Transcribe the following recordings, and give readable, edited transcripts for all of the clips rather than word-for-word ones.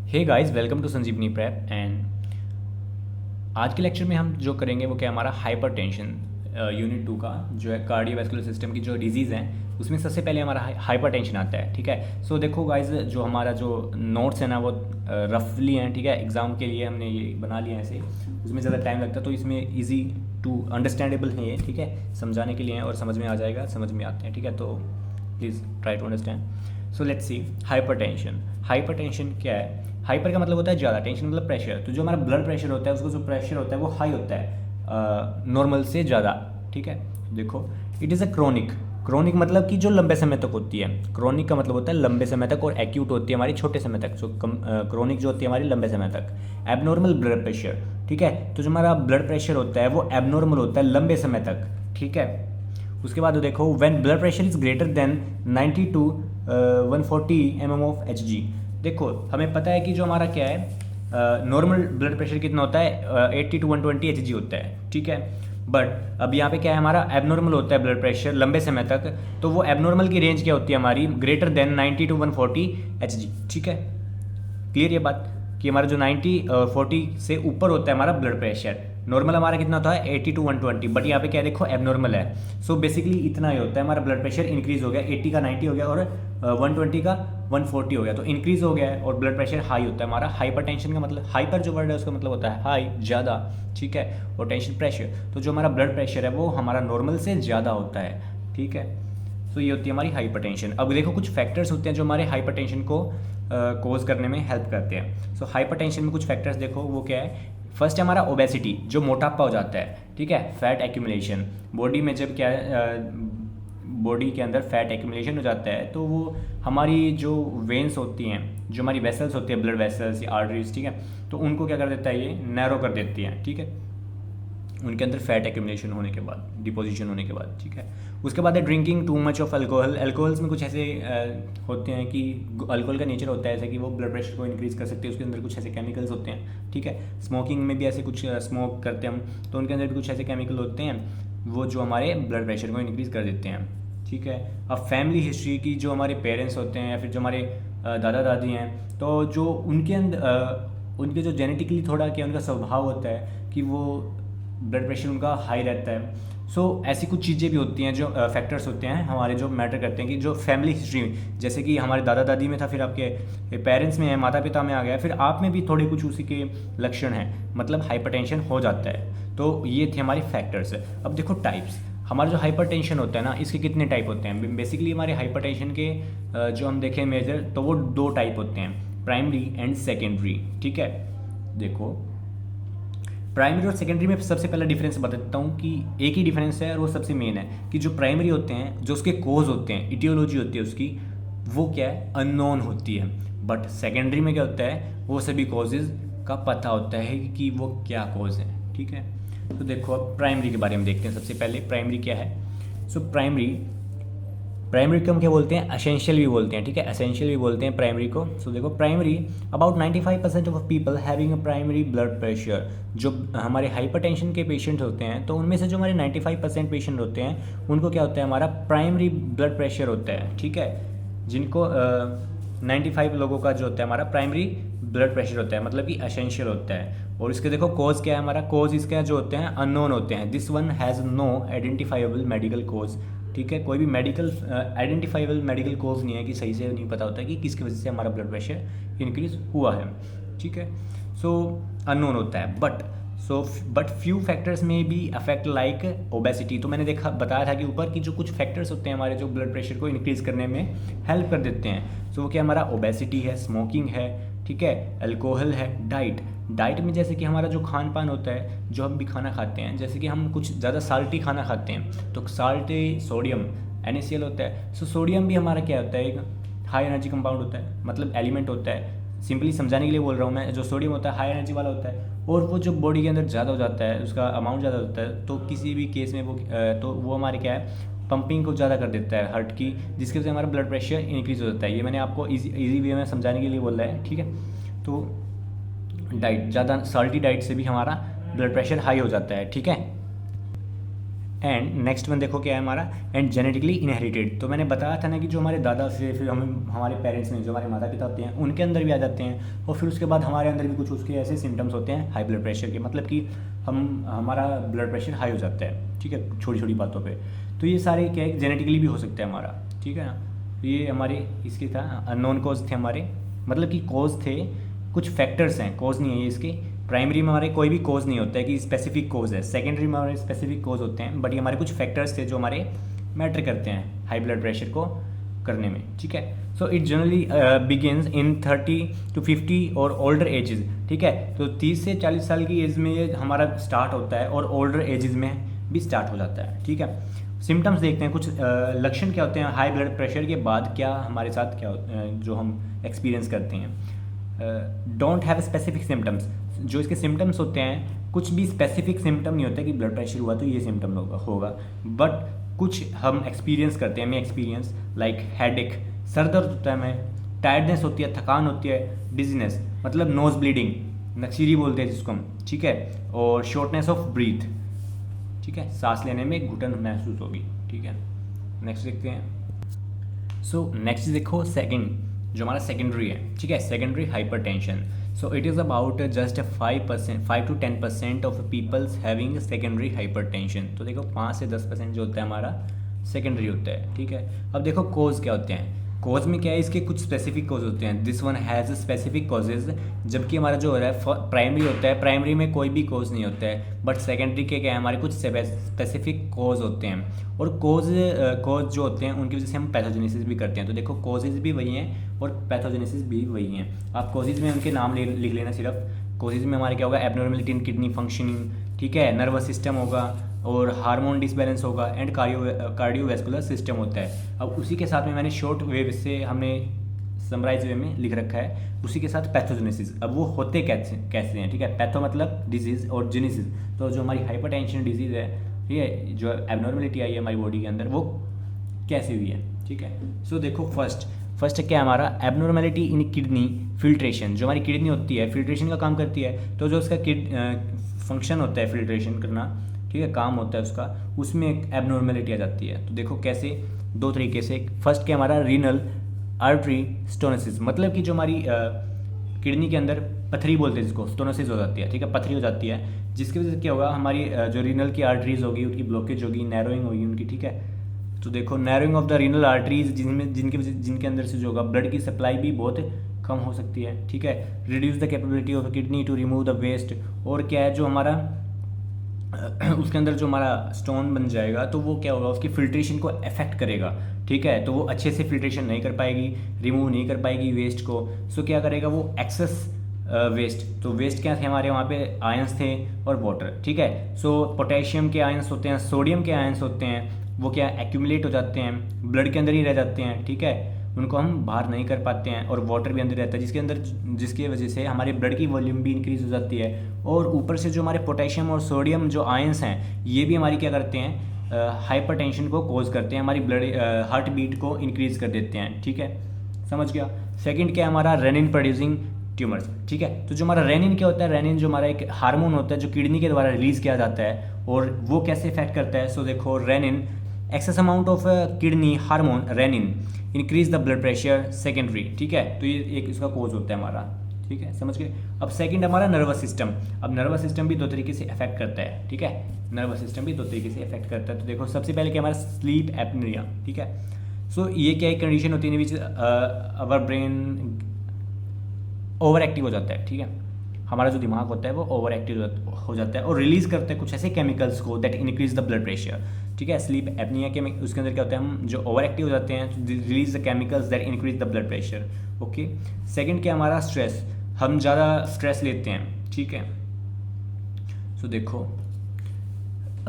Hey guys, welcome to Sanjeevani prep. And आज के lecture में हम जो करेंगे वो क्या, हमारा हाइपरटेंशन यूनिट 2 का जो है कार्डियोवैस्कुलर सिस्टम की जो डिजीज़ हैं उसमें सबसे पहले हमारा हाइपरटेंशन आता है। ठीक है, सो देखो गाइस, जो हमारा जो नोट्स है ना वो रफली हैं। ठीक है, एग्ज़ाम के लिए हमने ये बना लिया है ऐसे, उसमें ज़्यादा टाइम लगता है तो इसमें ईजी टू अंडरस्टैंडेबल है ये। ठीक है, समझाने के लिए हैं और समझ में आ जाएगा, समझ में आते हैं। ठीक है, तो please try to understand. So let's see hypertension. Hypertension क्या है? हाइपर का मतलब होता है ज़्यादा, टेंशन मतलब प्रेशर। तो जो हमारा ब्लड प्रेशर होता है उसका जो प्रेशर होता है वो हाई होता है नॉर्मल से ज़्यादा। ठीक है, देखो it is a chronic. Chronic मतलब कि जो लंबे समय तक होती है। क्रोनिक का मतलब होता है लंबे समय तक, और एक्यूट होती है हमारी छोटे समय तक। जो क्रोनिक जो होती है हमारी लंबे समय तक। एबनॉर्मल ब्लड प्रेशर, ठीक है, तो जो हमारा ब्लड प्रेशर होता है वो एबनॉर्मल होता है लंबे समय तक। ठीक है, उसके बाद देखो when blood pressure is greater than 90 to 140 mm of Hg। देखो हमें पता है कि जो हमारा क्या है नॉर्मल ब्लड प्रेशर कितना होता है 80 टू 120 Hg होता है। ठीक है, बट अब यहाँ पे क्या है, हमारा एबनॉर्मल होता है ब्लड प्रेशर लंबे समय तक। तो वो एबनॉर्मल की रेंज क्या होती है हमारी, ग्रेटर देन 90 टू 140 Hg। ठीक है, क्लियर ये बात कि हमारा जो 90 40 से ऊपर होता है हमारा ब्लड प्रेशर। नॉर्मल हमारा कितना होता है 80 टू 120, बट यहाँ पे क्या है देखो एबनॉर्मल है। सो बेसिकली इतना ही होता है, हमारा ब्लड प्रेशर इंक्रीज हो गया, 80 का 90 हो गया और 120 का 140 हो गया, तो इंक्रीज हो गया है और ब्लड प्रेशर हाई होता है हमारा। हाइपरटेंशन का मतलब, हाइपर जो वर्ड है उसका मतलब होता है हाई, ज़्यादा। ठीक है, और टेंशन प्रेशर, तो जो हमारा ब्लड प्रेशर है वो हमारा नॉर्मल से ज़्यादा होता है। ठीक है, तो ये होती है हमारी हाइपरटेंशन। अब देखो कुछ फैक्टर्स होते हैं जो हमारे हाइपरटेंशन को कोज करने में हेल्प करते हैं। सो हाइपरटेंशन में कुछ फैक्टर्स देखो, वो क्या है। फर्स्ट है हमारा ओबेसिटी, जो मोटापा हो जाता है। ठीक है, फैट एक्यूमुलेशन, बॉडी में जब क्या बॉडी के अंदर फैट एक्यूमुलेशन हो जाता है तो वो हमारी जो वेन्स होती हैं, जो हमारी वेसल्स होती है, ब्लड वेसल्स या आर्टरीज, ठीक है, तो उनको क्या कर देता है, ये नैरो कर देती हैं। ठीक है, उनके अंदर फैट एक्यूमुलेशन होने के बाद, डिपोजिशन होने के बाद। ठीक है, उसके बाद है drinking too much of alcohol. Alcohols में कुछ ऐसे होते हैं कि अल्कोहल का नेचर होता है ऐसा कि वो ब्लड प्रेशर को इंक्रीज़ कर सकते हैं, उसके अंदर कुछ ऐसे केमिकल्स होते हैं। ठीक है, स्मोकिंग में भी ऐसे कुछ स्मोक करते हैं हम तो उनके अंदर भी कुछ ऐसे केमिकल होते हैं वो जो हमारे ब्लड प्रेशर को इंक्रीज़ कर देते हैं। ठीक है, अब फैमिली हिस्ट्री की, जो हमारे पेरेंट्स होते हैं या फिर जो हमारे दादा दादी हैं, तो जो उनके अंदर उनके जो जेनेटिकली थोड़ा क्या उनका स्वभाव होता है कि वो ब्लड प्रेशर उनका हाई रहता है। सो ऐसी कुछ चीज़ें भी होती हैं जो फैक्टर्स होते हैं हमारे, जो मैटर करते हैं कि जो फैमिली हिस्ट्री में, जैसे कि हमारे दादा दादी में था, फिर आपके पेरेंट्स में है, माता पिता में आ गया, फिर आप में भी थोड़े कुछ उसी के लक्षण हैं, मतलब हाइपरटेंशन हो जाता है। तो ये थे हमारे फैक्टर्स। अब देखो टाइप्स, हमारा जो हाइपरटेंशन होता है ना, इसके कितने टाइप होते हैं। बेसिकली हमारे हाइपरटेंशन के जो हम देखें मेजर, तो वो दो टाइप होते हैं, प्राइमरी एंड सेकेंडरी। ठीक है, देखो प्राइमरी और सेकेंडरी में सबसे पहला डिफरेंस बता देता हूँ कि एक ही डिफरेंस है और वो सबसे मेन है कि जो प्राइमरी होते हैं, जो उसके कोज होते हैं, इटियोलॉजी होती है उसकी, वो क्या है, अननोन होती है। बट सेकेंडरी में क्या होता है, वो सभी कॉजेज़ का पता होता है कि वो क्या कॉज है। ठीक है, तो देखो अब प्राइमरी के बारे में देखते हैं। सबसे पहले प्राइमरी क्या है। सो प्राइमरी को हम क्या बोलते हैं, एसेंशियल भी बोलते हैं। ठीक है, एसेंशियल भी बोलते हैं प्राइमरी को। सो देखो primary, about 95% of people having a primary blood pressure. जो हमारे हाइपरटेंशन के पेशेंट होते हैं तो उनमें से जो हमारे 95% पेशेंट होते हैं उनको क्या होता है, हमारा प्राइमरी ब्लड प्रेशर होता है। ठीक है, जिनको 95 लोगों का जो होता है हमारा प्राइमरी ब्लड प्रेशर होता है, मतलब कि एसेंशियल होता है। और इसके देखो कॉज क्या है, हमारा कॉज इसके जो होते हैं अननोन होते हैं। This one has no identifiable medical cause. ठीक है, कोई भी मेडिकल आइडेंटिफाइबल मेडिकल कॉज नहीं है, कि सही से नहीं पता होता है कि किसकी वजह से हमारा ब्लड प्रेशर इंक्रीज हुआ है। ठीक है, सो अननोन होता है। बट फ्यू फैक्टर्स में भी अफेक्ट लाइक ओबेसिटी। तो मैंने बताया था कि ऊपर की जो कुछ फैक्टर्स होते हैं हमारे, जो ब्लड प्रेशर को इंक्रीज करने में हेल्प कर देते हैं। सो क्या हमारा ओबेसिटी है, स्मोकिंग है, ठीक है, अल्कोहल है, डाइट में जैसे कि हमारा जो खान पान होता है, जो हम भी खाना खाते हैं, जैसे कि हम कुछ ज़्यादा साल्टी खाना खाते हैं तो साल्टी सोडियम NaCl होता है। सो सोडियम भी हमारा क्या होता है, एक हाई एनर्जी कंपाउंड होता है, मतलब एलिमेंट होता है। सिंपली समझाने के लिए बोल रहा हूँ मैं, जो सोडियम होता है हाई एनर्जी वाला होता है, और वो जो बॉडी के अंदर ज़्यादा हो जाता है, उसका अमाउंट ज़्यादा होता है, तो किसी भी केस में वो हमारे क्या है, पंपिंग को ज़्यादा कर देता है हार्ट की, जिसकी वजह से हमारा ब्लड प्रेशर इंक्रीज हो जाता है। ये मैंने आपको इजी वे में समझाने के लिए बोला है। ठीक है, तो डाइट, ज़्यादा साल्टी डाइट से भी हमारा ब्लड प्रेशर हाई हो जाता है। ठीक है, एंड नेक्स्ट वन देखो क्या है हमारा, एंड जेनेटिकली इनहेरिटेड। तो मैंने बताया था ना कि जो हमारे दादा से फिर हम हमारे पेरेंट्स में जो हमारे माता पिता होते हैं उनके अंदर भी आ जाते हैं, और फिर उसके बाद हमारे अंदर भी कुछ उसके ऐसे सिम्टम्स होते हैं हाई ब्लड प्रेशर के, मतलब कि हमारा ब्लड प्रेशर हाई हो जाता है, ठीक है, छोटी छोटी बातों पे। तो ये सारे क्या है, जेनेटिकली भी हो सकता है हमारा, ठीक है ना। तो ये हमारे इसके था अननोन कॉज थे हमारे, मतलब कि कॉज थे, कुछ फैक्टर्स हैं, कॉज नहीं है ये इसके। प्राइमरी में हमारे कोई भी कॉज नहीं होता है कि स्पेसिफिक कॉज है, सेकेंडरी में हमारे स्पेसिफिक कॉज होते हैं, बट ये हमारे कुछ फैक्टर्स थे जो हमारे मैटर करते हैं हाई ब्लड प्रेशर को करने में, ठीक है। So it generally begins in 30 to 50 और ओल्डर एजेस, ठीक है। तो 30 से 40 साल की एज में ये हमारा स्टार्ट होता है, और ओल्डर एजेस में भी स्टार्ट हो जाता है, ठीक है। सिम्टम्स देखते हैं, कुछ लक्षण क्या होते हैं हाई ब्लड प्रेशर के बाद, क्या हमारे साथ क्या जो हम एक्सपीरियंस करते हैं। डोंट हैव स्पेसिफिक सिम्टम्स, जो इसके सिम्टम्स होते हैं, कुछ भी स्पेसिफिक सिम्टम नहीं होता कि ब्लड प्रेशर हुआ तो ये सिम्टम होगा, बट कुछ हम एक्सपीरियंस करते हैं। मैं एक्सपीरियंस लाइक हेडेक, सर दर्द होता है, हमें टायर्डनेस होती है, थकान होती है, डिजीनेस मतलब नोज ब्लीडिंग, नक्सीरी बोलते हैं जिसको हम, ठीक है, और शॉर्टनेस ऑफ ब्रीथ, ठीक है, सांस लेने में घुटन महसूस होगी, ठीक है। नेक्स्ट देखते हैं। सो नेक्स्ट देखो सेकंड, जो हमारा सेकेंडरी है, ठीक है, secondary hypertension. So it is about just 5 to 10% of peoples having secondary hypertension. तो देखो 5 से 10% जो होता है हमारा सेकेंडरी होता है, ठीक है। अब देखो कोज क्या होते हैं, कोज में क्या है, इसके कुछ स्पेसिफिक कोज होते हैं, this one has specific causes, जबकि हमारा जो हो रहा है प्राइमरी होता है, प्राइमरी में कोई भी कोज नहीं होता है, बट सेकेंडरी के क्या है हमारे कुछ स्पेसिफिक कोज होते हैं, और कोज जो होते हैं उनकी वजह से हम पैथोजेनेसिस भी करते हैं। तो देखो कोजेज भी वही हैं और पैथोजेनेसिस भी वही हैं। आप कोजेज में उनके नाम लिख लेना सिर्फ। कोजेज में हमारे क्या होगा, एबनॉर्मलिटी इन किडनी फंक्शनिंग, ठीक है, नर्वस सिस्टम होगा, और हार्मोन डिसबैलेंस होगा, एंड कार्डियोवैस्कुलर सिस्टम होता है। अब उसी के साथ में मैंने शॉर्ट वे से हमने समराइज वे में लिख रखा है, उसी के साथ पैथोजेनेसिस। अब वो होते कैसे हैं, ठीक है, पैथो मतलब डिजीज़ और जेनेसिस, तो जो हमारी हाइपरटेंशन डिजीज़ है, ठीक है, जो एबनॉर्मलिटी आई है हमारी बॉडी के अंदर, वो कैसे हुई है, ठीक है। सो देखो फर्स्ट क्या है हमारा, एबनॉर्मलिटी इन किडनी फिल्ट्रेशन। जो हमारी किडनी होती है फिल्ट्रेशन का काम करती है, तो जो उसका फंक्शन होता है फिल्ट्रेशन करना, ठीक है, काम होता है उसका, उसमें एक एबनॉर्मलिटी आ जाती है। तो देखो कैसे, दो तरीके से। फर्स्ट क्या हमारा, रीनल आर्टरी स्टोनोसिस, मतलब कि जो हमारी किडनी के अंदर पथरी बोलते हैं जिसको, स्टोनोसिस हो जाती है, ठीक है, पथरी हो जाती है, जिसकी वजह से क्या होगा, हमारी जो रीनल की आर्टरीज होगी उनकी ब्लॉकेज होगी, नैरोइंग होगी उनकी, ठीक है। तो देखो narrowing of the renal arteries, जिनके अंदर से जो होगा ब्लड की सप्लाई भी बहुत कम हो सकती है, ठीक है। Reduce the capability of kidney to remove the waste, और क्या है जो हमारा उसके अंदर जो हमारा स्टोन बन जाएगा, तो वो क्या होगा, उसकी फिल्ट्रेशन को अफेक्ट करेगा, ठीक है। तो वो अच्छे से फिल्ट्रेशन नहीं कर पाएगी, रिमूव नहीं कर पाएगी वेस्ट को। सो क्या करेगा वो, एक्सेस वेस्ट। तो वेस्ट क्या थे हमारे वहाँ पे, आयंस थे और वाटर, ठीक है। सो पोटेशियम के आयंस होते हैं, सोडियम के आयंस होते हैं, वो क्या एक्यूमुलेट हो जाते हैं, ब्लड के अंदर ही रह जाते हैं, ठीक है, उनको हम बाहर नहीं कर पाते हैं, और वाटर भी अंदर रहता है, जिसकी वजह से हमारे ब्लड की वॉल्यूम भी इंक्रीज हो जाती है। और ऊपर से जो हमारे पोटेशियम और सोडियम जो आयंस हैं, ये भी हमारी क्या करते हैं, हाइपरटेंशन को कोज करते हैं, हमारी ब्लड हार्ट बीट को इंक्रीज कर देते हैं, ठीक है, समझ गया। सेकंड क्या है हमारा, रेनिन प्रोड्यूसिंग ट्यूमर्स, ठीक है। तो जो हमारा रेनिन क्या होता है, रेनिन जो हमारा एक हार्मोन होता है जो किडनी के द्वारा रिलीज किया जाता है, और वो कैसे इफेक्ट करता है। सो देखो renin, excess amount of kidney hormone renin increase the blood pressure secondary, ठीक है। तो ये एक इसका कोज होता है हमारा, ठीक है, समझ गए। अब सेकंड हमारा नर्वस सिस्टम। अब नर्वस सिस्टम भी दो तरीके से अफेक्ट करता है, ठीक है, नर्वस सिस्टम भी दो तरीके से अफेक्ट करता है। तो देखो सबसे पहले क्या हमारा स्लीप एपनिया, ठीक है। सो ये क्या एक कंडीशन होती है विच अवर ब्रेन ओवर एक्टिव हो जाता है, ठीक है, हमारा जो दिमाग होता है वो ओवर एक्टिव हो जाता है और रिलीज करता है कुछ ऐसे केमिकल्स को that increase the blood pressure, ठीक है। स्लीप एपनिया के उसके अंदर क्या होता है, हम जो ओवर एक्टिव हो जाते हैं तो release the chemicals that increase the blood pressure, okay. Second क्या हमारा स्ट्रेस, हम ज़्यादा स्ट्रेस लेते हैं, ठीक है। सो देखो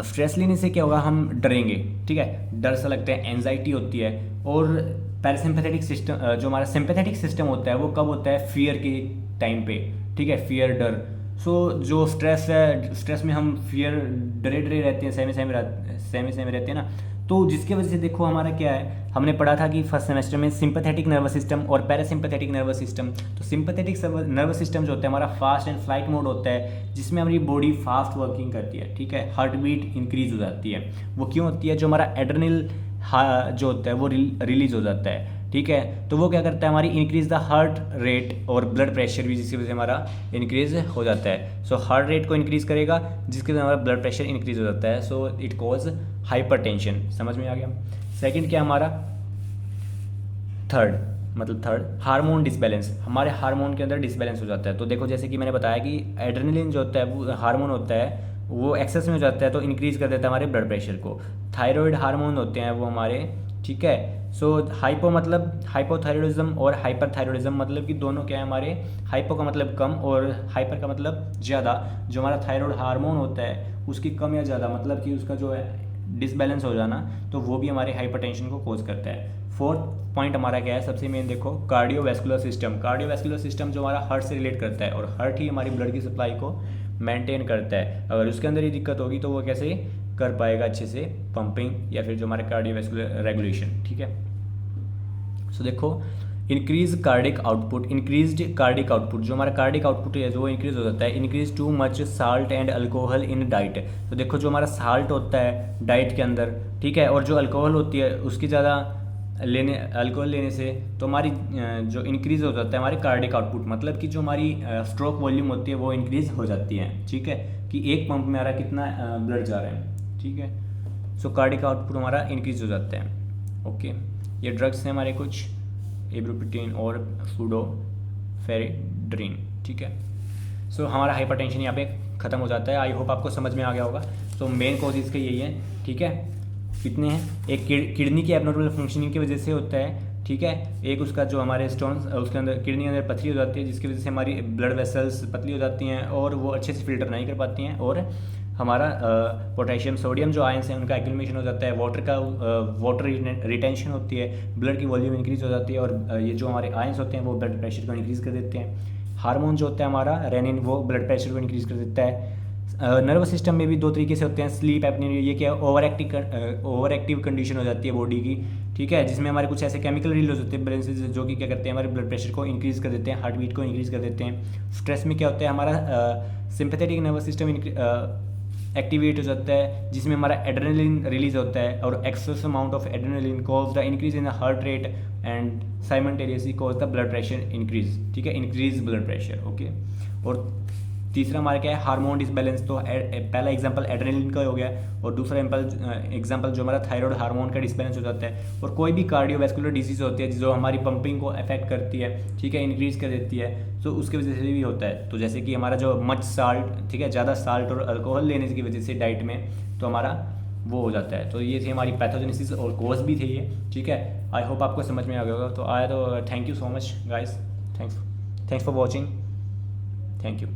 स्ट्रेस लेने से क्या होगा, हम डरेंगे, ठीक है, डर सा लगता है, एंजाइटी होती है। और पैरासिम्पैथेटिक सिस्टम, जो हमारा सिंपैथेटिक सिस्टम होता है वो कब होता है, फियर के टाइम पे, ठीक है, फियर डर। सो जो स्ट्रेस है, स्ट्रेस में हम फियर डरे रहते हैं, सहमे सहमे रहते हैं ना, तो जिसकी वजह से देखो हमारा क्या है, हमने पढ़ा था कि फर्स्ट सेमेस्टर में सिंपैथेटिक नर्वस सिस्टम और पैरासिम्पैथेटिक नर्वस सिस्टम। तो सिंपैथेटिक नर्वस सिस्टम जो होता है हमारा फास्ट एंड फ्लाइट मोड होता है, जिसमें हमारी बॉडी फास्ट वर्किंग करती है, ठीक है, हार्ट बीट इंक्रीज हो जाती है। वो क्यों होती है? जो हमारा एड्रेनल जो होता है वो रिलीज हो जाता है, ठीक है। तो वो क्या करता है, हमारी इंक्रीज द हार्ट रेट और ब्लड प्रेशर भी, जिसकी वजह से हमारा इंक्रीज हो जाता है। सो हार्ट रेट को इंक्रीज करेगा, जिसकी वजह से हमारा ब्लड प्रेशर इंक्रीज हो जाता है। So it cause hypertension. समझ में आ गया? सेकंड क्या हमारा, थर्ड हार्मोन डिसबैलेंस। हमारे हार्मोन के अंदर डिसबैलेंस हो जाता है। तो देखो जैसे कि मैंने बताया कि एड्रेनलिन जो होता है वो हार्मोन होता है, वो एक्सेस में हो जाता है तो इंक्रीज कर देता है हमारे ब्लड प्रेशर को। थायराइड हार्मोन होते हैं वो हमारे, ठीक है। सो हाइपो मतलब हाइपोथायरॉयडिज्म और हाइपरथायरॉयडिज्म मतलब कि दोनों क्या है हमारे, हाइपो का मतलब कम और हाइपर का मतलब ज़्यादा। जो हमारा थायराइड हार्मोन होता है उसकी कम या ज़्यादा मतलब कि उसका जो है डिसबैलेंस हो जाना, तो वो भी हमारे हाइपरटेंशन को कोज करता है। फोर्थ पॉइंट हमारा क्या है, सबसे मेन देखो कार्डियोवैस्कुलर सिस्टम। कार्डियोवैस्कुलर सिस्टम जो हमारा हार्ट से रिलेट करता है, और हार्ट ही हमारी ब्लड की सप्लाई को मेंटेन करता है। अगर उसके अंदर ये दिक्कत होगी तो वो कैसे कर पाएगा अच्छे से पंपिंग या फिर जो हमारे कार्डियोवैस्कुलर रेगुलेशन, ठीक है। सो देखो increase cardiac output, increased cardiac output, जो हमारा कार्डिक आउटपुट है जो वो इंक्रीज हो जाता है। Increase too much salt and alcohol in diet. तो देखो जो हमारा साल्ट होता है डाइट के अंदर, ठीक है, और जो अल्कोहल होती है उसकी ज़्यादा अल्कोहल लेने से तो हमारी जो इंक्रीज हो जाता है हमारे कार्डिक आउटपुट, मतलब कि जो हमारी स्ट्रोक वॉल्यूम होती है वो इंक्रीज हो जाती है, ठीक है, कि एक पंप में हमारा कितना ब्लड जा रहा है, ठीक है। सो कार्डिक आउटपुट हमारा इंक्रीज हो जाता है। ओके, ये ड्रग्स हैं हमारे कुछ, इब्रोपिटिन और सूडोफेरेड्रिन, ठीक है। सो हमारा हाइपरटेंशन यहाँ पे ख़त्म हो जाता है। आई होप आपको समझ में आ गया होगा। सो मेन कॉज इसके यही है, ठीक है। कितने हैं, एक किडनी की एबनॉर्मल फंक्शनिंग की वजह से होता है, ठीक है। एक उसका जो हमारे स्टोन्स उसके अंदर किडनी के अंदर पथरी हो जाती है, जिसकी वजह से हमारी ब्लड वेसल्स पतली हो जाती हैं और वो अच्छे से फिल्टर नहीं कर पाती हैं, और हमारा पोटेशियम सोडियम जो आयंस हैं उनका एक्यूमुलेशन हो जाता है, वाटर रिटेंशन होती है, ब्लड की वॉल्यूम इंक्रीज हो जाती है, और ये जो हमारे आयंस होते हैं वो ब्लड प्रेशर को इंक्रीज कर देते हैं। हार्मोन जो होता है हमारा रेनिन, वो ब्लड प्रेशर को इंक्रीज कर देता है। नर्वस सिस्टम में भी दो तरीके से होते हैं, स्लीप एपनिया, ये क्या है, ओवर एक्टिव कंडीशन हो जाती है बॉडी की, ठीक है, जिसमें हमारे कुछ ऐसे केमिकल रिलीज होते हैं ब्रेन से जो कि क्या करते हैं हमारे ब्लड प्रेशर को इंक्रीज कर देते हैं, हार्ट बीट को इंक्रीज कर देते हैं। स्ट्रेस में क्या होता है, हमारा सिंपैथेटिक नर्वस सिस्टम एक्टिवेट हो जाता है, जिसमें हमारा एड्रेनलिन रिलीज होता है, और access amount of adrenaline cause the increase in the heart rate and simultaneously cause the blood pressure increase, ठीक है, इंक्रीज ब्लड प्रेशर। ओके, और तीसरा हमारा क्या है, हार्मोन डिसबैलेंस। तो पहला एग्जांपल एड्रेनलिन का हो गया, और दूसरा एग्जांपल जो हमारा थायराइड हार्मोन का डिसबैलेंस हो जाता है। और कोई भी कार्डियोवैस्कुलर डिजीज होती है जो हमारी पंपिंग को अफेक्ट करती है, ठीक है, इंक्रीज कर देती है, तो उसकी वजह से भी होता है। तो जैसे कि हमारा जो मच साल्ट, ठीक है, ज़्यादा साल्ट और अल्कोहल लेने की वजह से डाइट में तो हमारा वो हो जाता है। तो ये थी हमारी पैथोजेनेसिस और कोज भी थे ये, ठीक है। आई होप आपको समझ में आ गया होगा। तो आया तो thank you so much guys, thanks for watching, thank you.